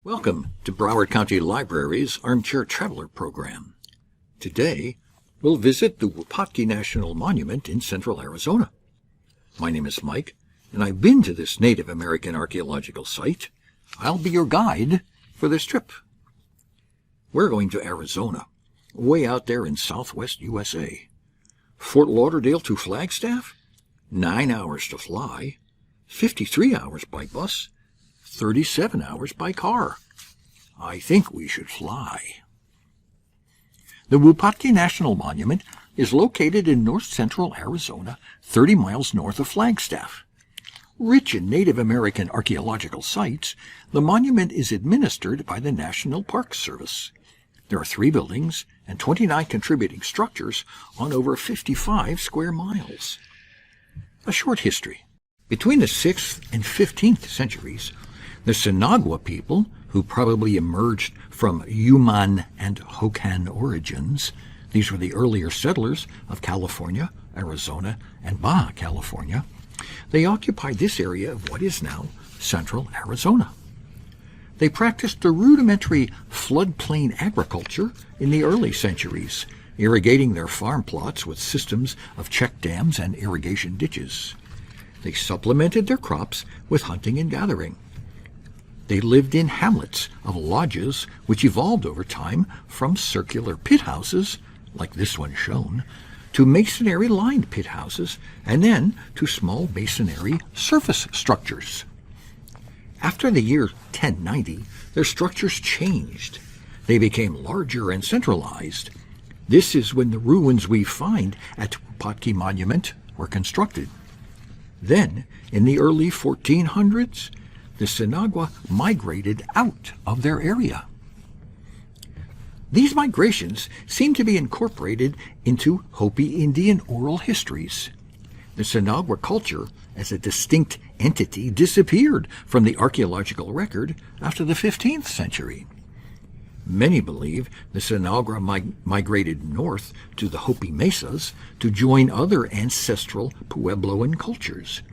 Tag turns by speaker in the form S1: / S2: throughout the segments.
S1: Welcome to Broward County Library's Armchair Traveler program. Today, we'll visit the Wupatki National Monument in central Arizona. My name is Mike, and I've been to this Native American archaeological site. I'll be your guide for this trip. We're going to Arizona, way out there in southwest USA. Fort Lauderdale to Flagstaff? 9 hours to fly, 53 hours by bus, 37 hours by car. I think we should fly. The Wupatki National Monument is located in north-central Arizona, 30 miles north of Flagstaff. Rich in Native American archaeological sites, the monument is administered by the National Park Service. There are 3 buildings and 29 contributing structures on over 55 square miles. A short history. Between the 6th and 15th centuries, the Sinagua people, who probably emerged from Yuman and Hokan origins, these were the earlier settlers of California, Arizona, and Baja California, they occupied this area of what is now central Arizona. They practiced the rudimentary floodplain agriculture in the early centuries, irrigating their farm plots with systems of check dams and irrigation ditches. They supplemented their crops with hunting and gathering. They lived in hamlets of lodges which evolved over time from circular pit houses, like this one shown, to masonry-lined pit houses, and then to small masonry surface structures. After the year 1090, their structures changed. They became larger and centralized. This is when the ruins we find at Wupatki Monument were constructed. Then, in the early 1400s, the Sinagua migrated out of their area. These migrations seem to be incorporated into Hopi Indian oral histories. The Sinagua culture, as a distinct entity, disappeared from the archaeological record after the 15th century. Many believe the Sinagua migrated north to the Hopi Mesas to join other ancestral Puebloan cultures.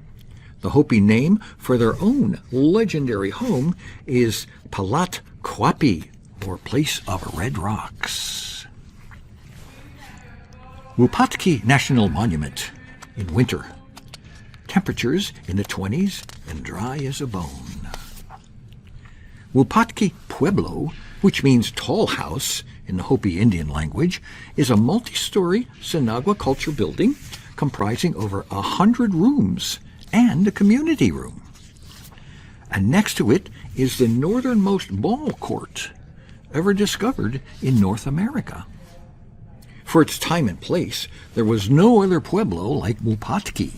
S1: The Hopi name for their own legendary home is Palat Kwapi, or Place of Red Rocks. Wupatki National Monument in winter. Temperatures in the 20s and dry as a bone. Wupatki Pueblo, which means tall house in the Hopi Indian language, is a multi-story Sinagua culture building comprising over 100 rooms and a community room. And next to it is the northernmost ball court ever discovered in North America. For its time and place, there was no other pueblo like Wupatki.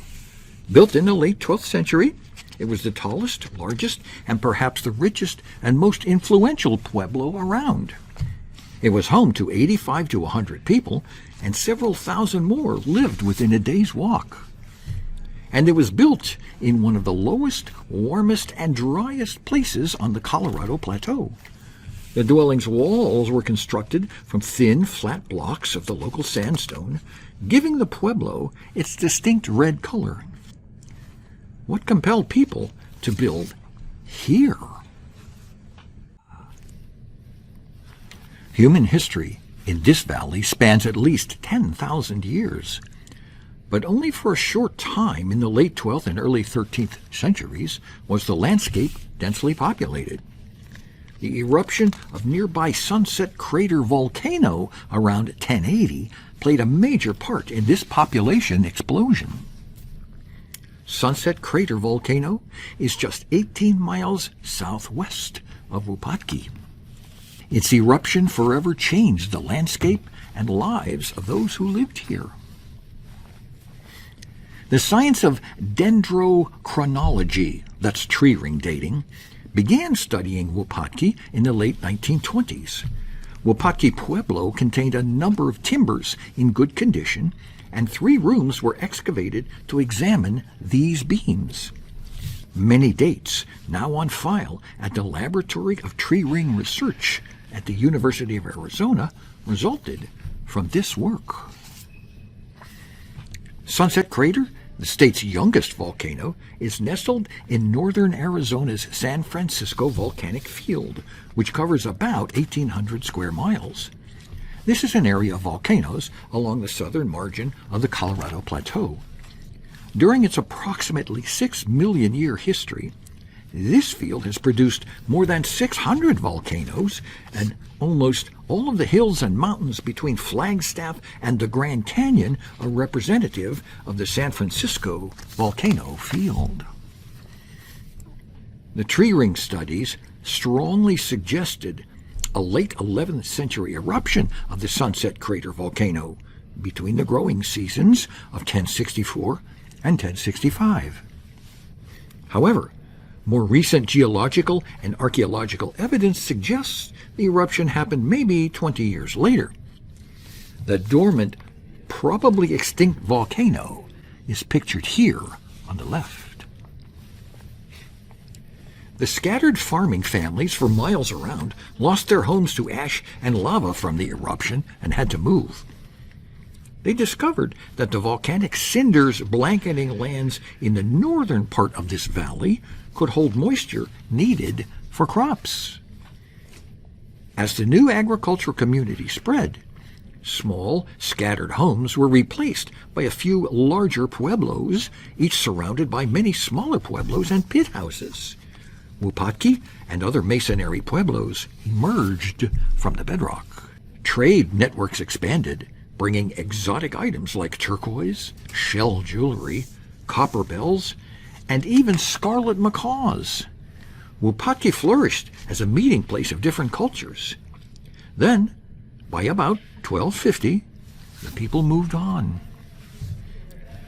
S1: Built in the late 12th century, it was the tallest, largest, and perhaps the richest and most influential pueblo around. It was home to 85 to 100 people, and several thousand more lived within a day's walk. And it was built in one of the lowest, warmest, and driest places on the Colorado Plateau. The dwelling's walls were constructed from thin, flat blocks of the local sandstone, giving the pueblo its distinct red color. What compelled people to build here? Human history in this valley spans at least 10,000 years. But only for a short time in the late 12th and early 13th centuries was the landscape densely populated. The eruption of nearby Sunset Crater Volcano around 1080 played a major part in this population explosion. Sunset Crater Volcano is just 18 miles southwest of Wupatki. Its eruption forever changed the landscape and lives of those who lived here. The science of dendrochronology, that's tree ring dating, began studying Wupatki in the late 1920s. Wupatki Pueblo contained a number of timbers in good condition, and 3 rooms were excavated to examine these beams. Many dates now on file at the Laboratory of Tree Ring Research at the University of Arizona resulted from this work. Sunset Crater The state's youngest volcano is nestled in northern Arizona's San Francisco Volcanic Field, which covers about 1,800 square miles. This is an area of volcanoes along the southern margin of the Colorado Plateau. During its approximately 6 million year history, this field has produced more than 600 volcanoes, and almost all of the hills and mountains between Flagstaff and the Grand Canyon are representative of the San Francisco volcano field. The tree ring studies strongly suggested a late 11th century eruption of the Sunset Crater volcano between the growing seasons of 1064 and 1065. However, more recent geological and archaeological evidence suggests the eruption happened maybe 20 years later. The dormant, probably extinct volcano is pictured here on the left. The scattered farming families for miles around lost their homes to ash and lava from the eruption and had to move. They discovered that the volcanic cinders blanketing lands in the northern part of this valley could hold moisture needed for crops. As the new agricultural community spread, small, scattered homes were replaced by a few larger pueblos, each surrounded by many smaller pueblos and pit houses. Wupatki and other masonry pueblos emerged from the bedrock. Trade networks expanded, bringing exotic items like turquoise, shell jewelry, copper bells, and even scarlet macaws. Wupatki flourished as a meeting place of different cultures. Then, by about 1250, the people moved on.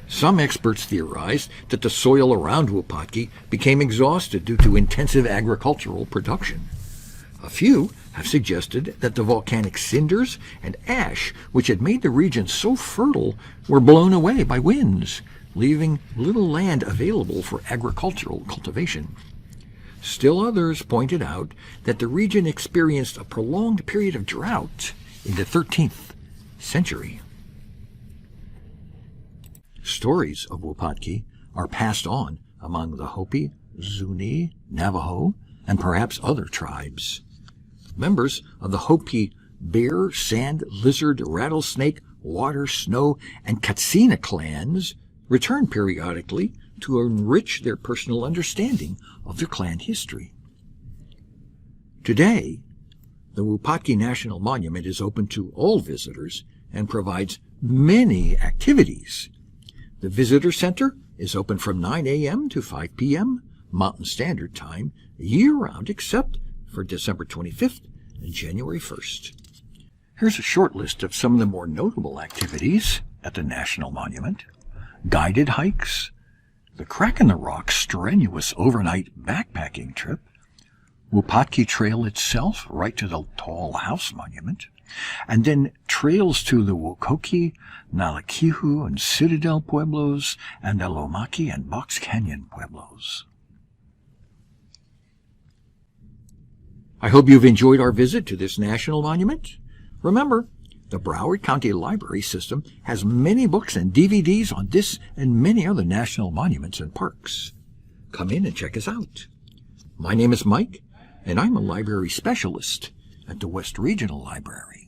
S1: Some experts theorized that the soil around Wupatki became exhausted due to intensive agricultural production. A few have suggested that the volcanic cinders and ash, which had made the region so fertile, were blown away by winds, leaving little land available for agricultural cultivation. Still others pointed out that the region experienced a prolonged period of drought in the 13th century. Stories of Wupatki are passed on among the Hopi, Zuni, Navajo, and perhaps other tribes. Members of the Hopi bear, sand, lizard, rattlesnake, water, snow, and Katsina clans return periodically to enrich their personal understanding of their clan history. Today, the Wupatki National Monument is open to all visitors and provides many activities. The Visitor Center is open from 9 a.m. to 5 p.m. Mountain Standard Time year-round except for December 25th and January 1st. Here's a short list of some of the more notable activities at the National Monument. Guided hikes, the Crack in the Rock strenuous overnight backpacking trip, Wupatki Trail itself right to the Tall House Monument, and then trails to the Wokoki, Nalakihu, and Citadel Pueblos, and the Lomaki and Box Canyon Pueblos. I hope you've enjoyed our visit to this national monument. Remember, the Broward County Library System has many books and DVDs on this and many other national monuments and parks. Come in and check us out. My name is Mike, and I'm a library specialist at the West Regional Library.